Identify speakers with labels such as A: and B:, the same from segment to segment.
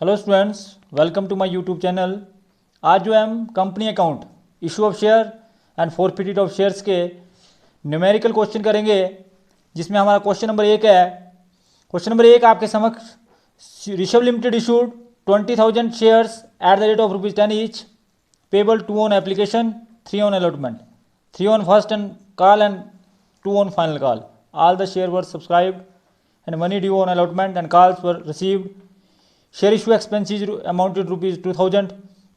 A: Hello students, welcome to my YouTube channel. आज जो है हम company account, issue of share and forfeited of shares के numerical question करेंगे, जिसमें हमारा क्वेश्चन नंबर 1 है। क्वेश्चन नंबर 1 आपके समक्ष Rishabh limited issued 20,000 shares at the rate of ₹10 each, payable 2 on application, 3 on allotment, 3 on first and call and 2 on final call. All the share were subscribed and money due on allotment and calls were received. Share issue expenses amounted ₹2,000।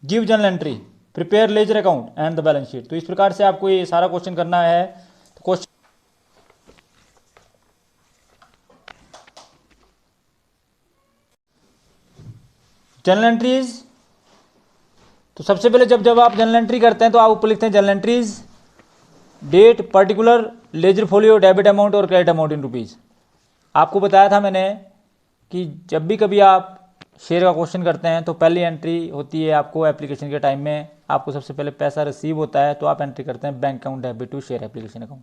A: Give journal entry, prepare ledger account and the balance sheet. तो इस प्रकार से आपको ये सारा question करना है। तो क्वेश्चन जर्नल एंट्रीज, तो सबसे पहले जब आप जर्नल एंट्री करते हैं तो आप ऊपर लिखते हैं journal entries, date, particular, ledger folio, debit amount और क्रेडिट अमाउंट इन रुपीज़। आपको बताया था मैंने कि जब भी कभी आप शेयर का क्वेश्चन करते हैं तो पहली एंट्री होती है आपको एप्लीकेशन के टाइम में। आपको सबसे पहले पैसा रिसीव होता है तो आप एंट्री करते हैं bank account debit to share application account.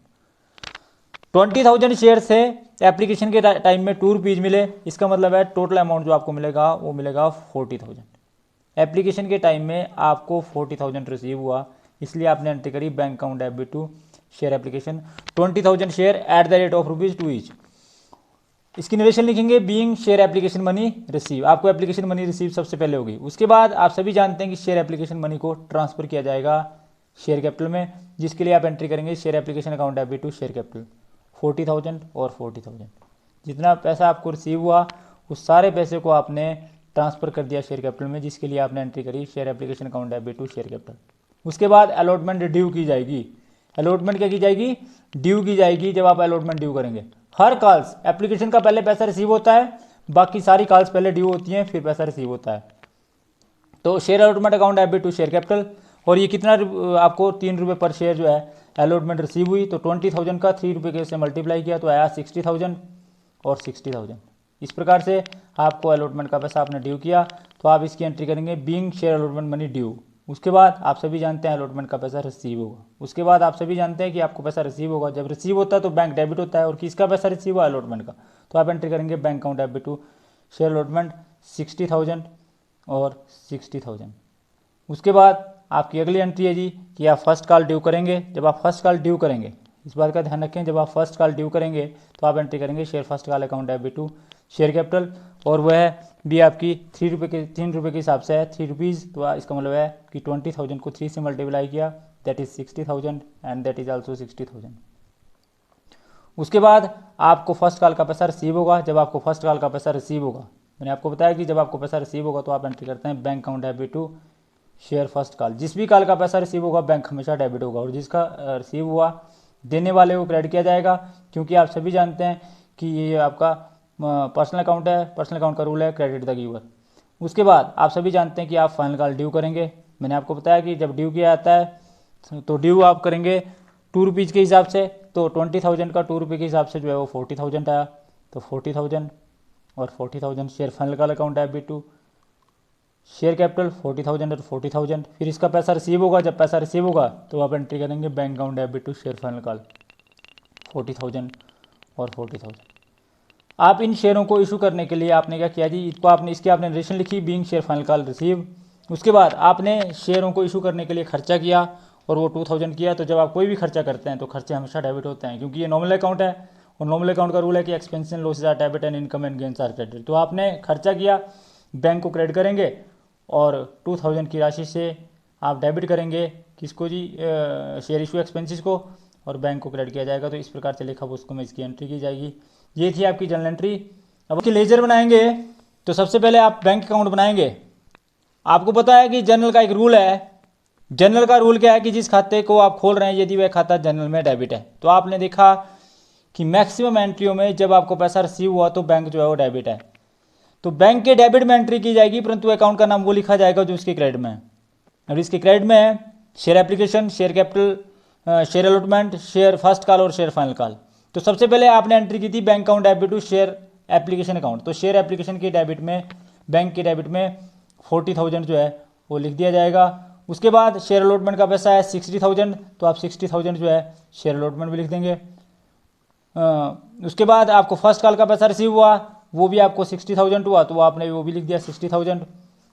A: 20,000 share से एप्लीकेशन के टाइम में ₹2 मिले, इसका मतलब है टोटल अमाउंट जो आपको मिलेगा वो मिलेगा 40,000। एप्लीकेशन के टाइम में आपको 40,000 रिसीव हुआ, इसलिए आपने एंट्री करी bank account debit to share application 20,000 share at the rate of ₹2 each. इसकी नरेशन लिखेंगे being share application money receive. आपको एप्लीकेशन मनी रिसीव सबसे पहले होगी। उसके बाद आप सभी जानते हैं कि शेयर एप्लीकेशन मनी को ट्रांसफर किया जाएगा शेयर कैपिटल में, जिसके लिए आप एंट्री करेंगे share application account debit to share capital 40,000 और 40,000। जितना पैसा आपको रिसीव हुआ उस सारे पैसे को आपने ट्रांसफर कर दिया शेयर कैपिटल में, जिसके लिए आपने एंट्री करी share application account debit to share capital. उसके बाद अलॉटमेंट ड्यू की जाएगी। अलॉटमेंट क्या की जाएगी? ड्यू की जाएगी। जब आप अलॉटमेंट ड्यू करेंगे, हर कॉल्स एप्लीकेशन का पहले पैसा रिसीव होता है, बाकी सारी कॉल्स पहले ड्यू होती हैं, फिर पैसा रिसीव होता है। तो share allotment account debit to share capital, और ये कितना आपको ₹3 पर शेयर जो है अलॉटमेंट रिसीव हुई, तो 20,000 का ₹3 के से मल्टीप्लाई किया तो आया 60,000 और 60,000। इस प्रकार से आपको अलॉटमेंट का पैसा आपने ड्यू किया, तो आप इसकी एंट्री करेंगे being share allotment money due. उसके बाद आप सभी जानते हैं अलॉटमेंट का पैसा रिसीव होगा। उसके बाद आप सभी जानते हैं कि आपको पैसा रिसीव होगा। जब रिसीव होता है तो बैंक डेबिट होता है, और किसका पैसा रिसीव हुआ? अलॉटमेंट का। तो आप एंट्री करेंगे bank account debit to share allotment 60,000 और 60,000। उसके बाद आपकी अगली एंट्री है जी कि आप फर्स्ट कॉल ड्यू करेंगे। जब आप फर्स्ट कॉल ड्यू करेंगे, इस बात का ध्यान रखें, जब आप फर्स्ट कॉल ड्यू करेंगे तो आप एंट्री करेंगे share first call account debit to share capital, और वह भी आपकी ₹3 के हिसाब से है, ₹3। तो इसका मतलब है कि 20,000 को 3 से मल्टीप्लाई किया, that is 60,000 and that is also 60,000। उसके बाद आपको फर्स्ट कॉल का पैसा रिसीव होगा। जब आपको फर्स्ट कॉल का पैसा रिसीव होगा, मैंने आपको बताया कि जब आपको पैसा रिसीव होगा तो आप एंट्री करते हैं bank account debit to share first call. जिस भी कॉल का पैसा रिसीव होगा बैंक हमेशा डेबिट होगा, और जिसका रिसीव हुआ देने वाले को क्रेडिट किया जाएगा, क्योंकि आप सभी जानते हैं कि ये आपका पर्सनल अकाउंट है। पर्सनल अकाउंट का रूल है क्रेडिट द गिवर। उसके बाद आप सभी जानते हैं कि आप फाइनल कॉल ड्यू करेंगे। मैंने आपको बताया कि जब ड्यू किया जाता है तो ड्यू आप करेंगे ₹2 के हिसाब से। तो 20,000 का ₹2 के हिसाब से जो है वो 40,000 आया। तो 40,000 और 40,000 share final call account debit to share capital 40,000 और 40,000। फिर इसका पैसा रिसीव होगा। जब पैसा रिसीव होगा तो आप एंट्री करेंगे bank account debit to share final call 40,000 और 40,000। आप इन शेयरों को इशू करने के लिए आपने क्या किया जी? इसकी आपने नरेशन लिखी being share final call receive. उसके बाद आपने शेयरों को इशू करने के लिए खर्चा किया, और वो 2,000 किया। तो जब आप कोई भी खर्चा करते हैं तो खर्चे हमेशा डेबिट होते हैं, क्योंकि ये नॉमिनल अकाउंट है, और नॉमिनल अकाउंट का रूल है कि expense and losses are debit and income and gains are credit. तो आपने खर्चा किया, बैंक को क्रेडिट करेंगे, और 2,000 की राशि से आप डेबिट करेंगे किसको जी? शेयर इशू एक्सपेंसिस को, और बैंक को क्रेडिट किया जाएगा। तो इस प्रकार से लिखा उसको में इसकी एंट्री की जाएगी। ये थी आपकी जर्नल एंट्री। अब उसकी लेजर बनाएंगे तो सबसे पहले आप बैंक अकाउंट बनाएंगे। आपको पता है कि जर्नल का एक रूल है। जर्नल का रूल क्या है कि जिस खाते को आप खोल रहे हैं यदि वह खाता जर्नल में डेबिट है, तो आपने देखा कि मैक्सिमम एंट्रियों में जब आपको पैसा रिसीव हुआ तो बैंक जो है वो डेबिट है, तो बैंक के डेबिट में एंट्री की जाएगी, परंतु अकाउंट का नाम वो लिखा जाएगा जो उसके क्रेडिट में है। और इसके क्रेडिट में है share application, share capital, share allotment, share first call और शेयर फाइनल कॉल। तो सबसे पहले आपने एंट्री की थी bank account debit to share application account. तो शेयर एप्लीकेशन के डेबिट में, बैंक के डेबिट में 40,000 जो है वो लिख दिया जाएगा। उसके बाद शेयर अलॉटमेंट का पैसा है 60,000, तो आप 60,000 जो है शेयर अलॉटमेंट भी लिख देंगे। उसके बाद आपको फर्स्ट कॉल का पैसा रिसीव हुआ वो भी आपको 60,000 हुआ, तो आपने वो भी लिख दिया 60,000।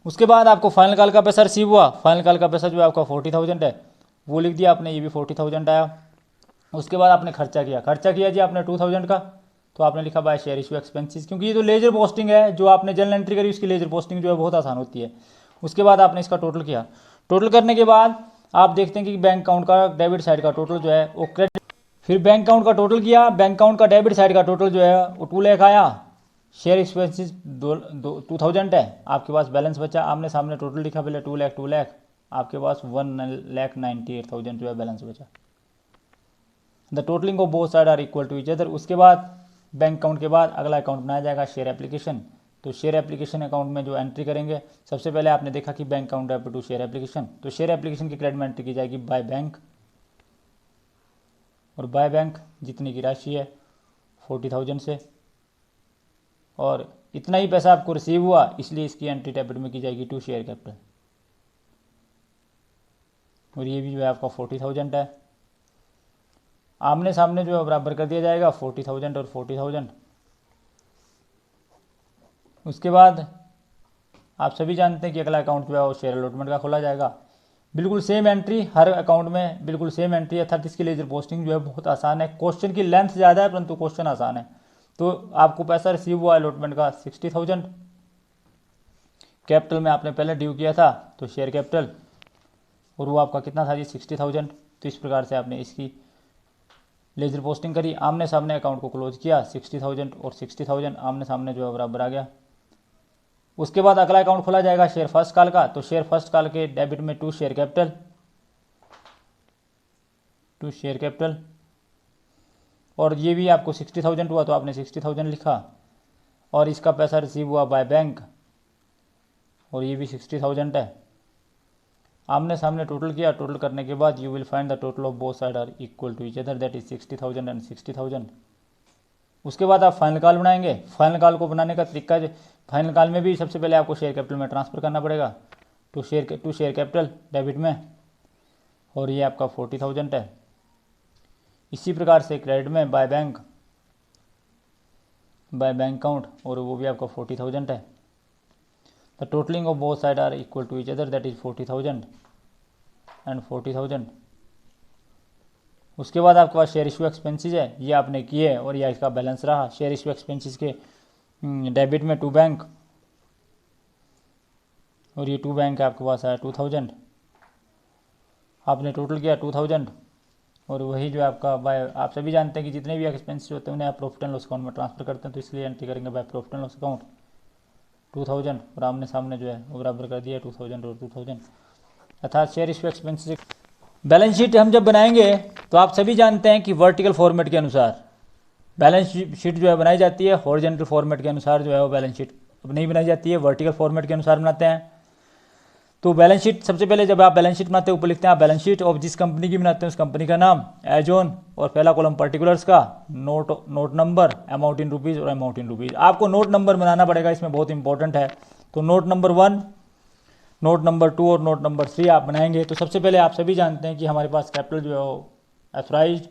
A: उसके बाद आपको फाइनल कॉल का पैसा रिसीव हुआ, फाइनल कॉल का पैसा जो है आपका 40,000 है, वो लिख दिया आपने, ये भी 40,000 आया। उसके बाद आपने खर्चा किया जी आपने 2,000 का, तो आपने लिखा बाय शेयर इशू एक्सपेंसेस, क्योंकि ये जो लेजर पोस्टिंग है जो आपने जनरल एंट्री करी उसकी लेजर पोस्टिंग जो है बहुत आसान होती है। उसके बाद आपने इसका टोटल किया, टोटल करने के बाद आप देखते हैं कि बैंक अकाउंट का डेबिट साइड का टोटल जो है वो क्रेडिट, फिर बैंक अकाउंट का टोटल किया, बैंक अकाउंट का डेबिट साइड का टोटल जो है वो 2 लाख आया, शेयर एक्सपेंसेस 2,000 है, आपके पास बैलेंस बचा, आमने सामने टोटल लिखा पहले 2 लाख, आपके पास 1,98,000 जो है बैलेंस बचा। The totalling of both side are equal to each other. उसके बाद बैंक अकाउंट के बाद अगला अकाउंट बनाया जाएगा शेयर एप्लीकेशन। तो शेयर एप्लीकेशन अकाउंट में जो एंट्री करेंगे, सबसे पहले आपने देखा कि bank account debit to share application, तो शेयर एप्लीकेशन की क्रेडिट में एंट्री की जाएगी बाय बैंक, और बाय बैंक जितनी की राशि है 40,000 से, और इतना ही पैसा आपको रिसीव हुआ, इसलिए इसकी एंट्री डेबिट में की जाएगी टू शेयर कैपिटल, और ये भी जो है आपका 40,000 है। आमने सामने जो है बराबर कर दिया जाएगा 40,000 और 40,000। उसके बाद आप सभी जानते हैं कि अगला अकाउंट जो है वो शेयर अलॉटमेंट का खोला जाएगा। बिल्कुल सेम एंट्री हर अकाउंट में, बिल्कुल सेम एंट्री, अर्थात इसकी लेजर पोस्टिंग जो है बहुत आसान है। क्वेश्चन की लेंथ ज़्यादा है परंतु क्वेश्चन आसान है। तो आपको पैसा रिसीव हुआ अलॉटमेंट का 60,000, कैपिटल में आपने पहले ड्यू किया था तो शेयर कैपिटल, और वो आपका कितना था जी 60,000। तो इस प्रकार से आपने इसकी लेजर पोस्टिंग करी, आमने सामने अकाउंट को क्लोज किया, 60,000 और 60,000 आमने सामने जो है बराबर आ गया। उसके बाद अगला अकाउंट खोला जाएगा शेयर फर्स्ट कॉल का, तो शेयर फर्स्ट कॉल के डेबिट में टू शेयर कैपिटल, और ये भी आपको 60,000 हुआ तो आपने 60,000 लिखा, और इसका पैसा रिसीव हुआ बाय बैंक, और ये भी 60,000 है। आमने सामने टोटल किया, टोटल करने के बाद you will find the total of both side are equal to each other, that is 60,000 and 60,000। उसके बाद आप फाइनल कॉल बनाएंगे। फाइनल कॉल को बनाने का तरीका, फाइनल कॉल में भी सबसे पहले आपको शेयर कैपिटल में ट्रांसफ़र करना पड़ेगा, टू शेयर कैपिटल डेबिट में, और ये आपका 40,000 है। इसी प्रकार से क्रेडिट में बाय बैंक अकाउंट, और वो भी आपका 40,000 है। The totalling of both side are equal to each other, that is 40,000 and 40,000। उसके बाद आपके पास शेयर इशू एक्सपेंसेस है, ये आपने किए और यह इसका बैलेंस रहा। शेयर इशू एक्सपेंसेस के डेबिट में टू बैंक, और ये टू बैंक आपके पास आया 2,000, आपने टोटल किया 2,000, और वही जो आपका बाय, आप सभी जानते हैं कि जितने भी एक्सपेंसेस होते हैं उन्हें आप प्रॉफिट एंड लॉस अकाउंट में ट्रांसफर करते हैं, तो इसलिए एंट्री करेंगे by profit and loss account 2,000, और आमने सामने जो है वो बराबर कर दिया 2,000 और 2,000, अर्थात share issue expenses. Balance sheet हम जब बनाएंगे तो आप सभी जानते हैं कि वर्टिकल फॉर्मेट के अनुसार बैलेंस शीट जो है बनाई जाती है, हॉरिजॉन्टल फॉर्मेट के अनुसार जो है वो बैलेंस शीट नहीं बनाई जाती है, वर्टिकल फॉर्मेट के अनुसार बनाते हैं। तो बैलेंस शीट सबसे पहले जब आप बैलेंस शीट बनाते हैं ऊपर लिखते हैं आप बैलेंस शीट ऑफ जिस कंपनी की बनाते हैं उस कंपनी का नाम, एज ऑन, और पहला कॉलम पर्टिकुलर्स का, note number, amount in rupees और अमाउंट इन रुपीज़। आपको नोट नंबर बनाना पड़ेगा, इसमें बहुत इंपॉर्टेंट है। तो नोट नंबर 1, नोट नंबर 2 और नोट नंबर 3 आप बनाएंगे। तो सबसे पहले आप सभी जानते हैं कि हमारे पास कैपिटल जो है वो authorised,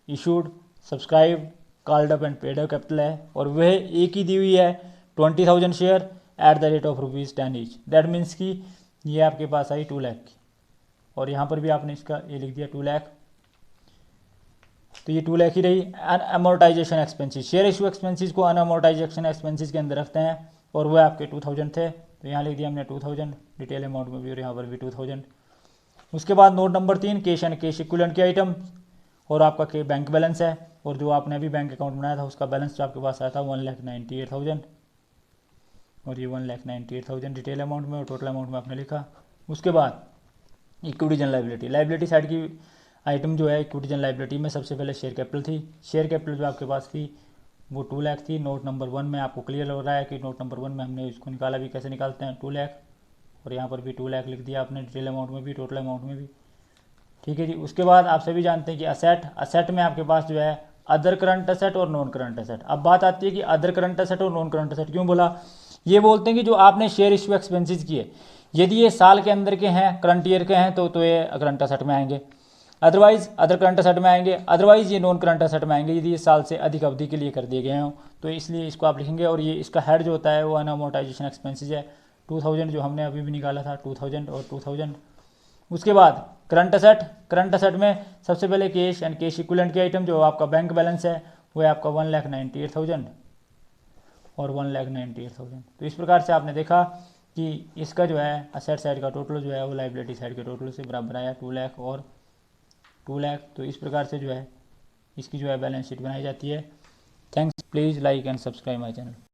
A: issued, subscribed, called up and paid up capital है, और वह एक ही दी हुई है 20,000 share at the rate of ₹10 each. That means कि ये आपके पास आई 2 लाख की, और यहाँ पर भी आपने इसका ये लिख दिया 2 लाख, तो ये 2 लाख ही रही। अनअमोर्टाइजेशन एक्सपेंसेस, शेयर इशू एक्सपेंसेस को अनअमोर्टाइजेशन एक्सपेंसेस के अंदर रखते हैं, और वह आपके 2,000 थे, तो यहाँ लिख दिया हमने 2,000 डिटेल अमाउंट में भी, और यहाँ पर भी 2,000। उसके बाद note number 3, cash and cash equivalent के आइटम, और आपका बैंक बैलेंस है, और जो आपने अभी बैंक अकाउंट बनाया था उसका बैलेंस जो आपके पास आया था 1,98,000, और ये 1,98,000 डिटेल अमाउंट में और टोटल अमाउंट में आपने लिखा। उसके बाद इक्विटी जनरल लाइबिलिटी साइड की आइटम जो है इक्विटी जनरल लाइबिलिटी में सबसे पहले शेयर कैपिटल थी। शेयर कैपिटल जो आपके पास थी वो 2 लाख थी। नोट नंबर 1 में आपको क्लियर हो रहा है कि नोट नंबर 1 में हमने इसको निकाला भी, कैसे निकालते हैं, 2 लाख, और यहाँ पर भी 2 लाख लिख दिया आपने डिटेल अमाउंट में भी, टोटल अमाउंट में भी। ठीक है जी। उसके बाद आप सभी जानते हैं कि असेट में आपके पास जो है अदर करंट असेट और नॉन करंट असेट। अब बात आती है कि अदर करंट असेट और नॉन करंट असेट क्यों बोला, ये बोलते हैं कि जो आपने शेयर इशू एक्सपेंसेस किए, यदि ये साल के अंदर के हैं, करंट ईयर के हैं, तो ये करंट असेट में आएंगे। अदरवाइज अदर करंट असेट में आएंगे, अदरवाइज ये नॉन करंट असेट में आएंगे यदि ये साल से अधिक अवधि के लिए कर दिए गए हों, तो इसलिए इसको आप लिखेंगे। और ये इसका हेड जो होता है वो अनअमोर्टाइजेशन एक्सपेंसेस है 2000 जो हमने अभी भी निकाला था 2000 और 2000। उसके बाद करंट असेट में सबसे पहले कैश एंड कैश इक्विवेलेंट के आइटम जो आपका बैंक बैलेंस है वो है आपका 1,98,000 और 1,98,000। तो इस प्रकार से आपने देखा कि इसका जो है असेट साइड का टोटल जो है वो लाइबिलिटी साइड के टोटल से बराबर आया 2 लाख और 2 लाख। तो इस प्रकार से जो है इसकी जो है बैलेंस शीट बनाई जाती है। Thanks, please like and subscribe my channel.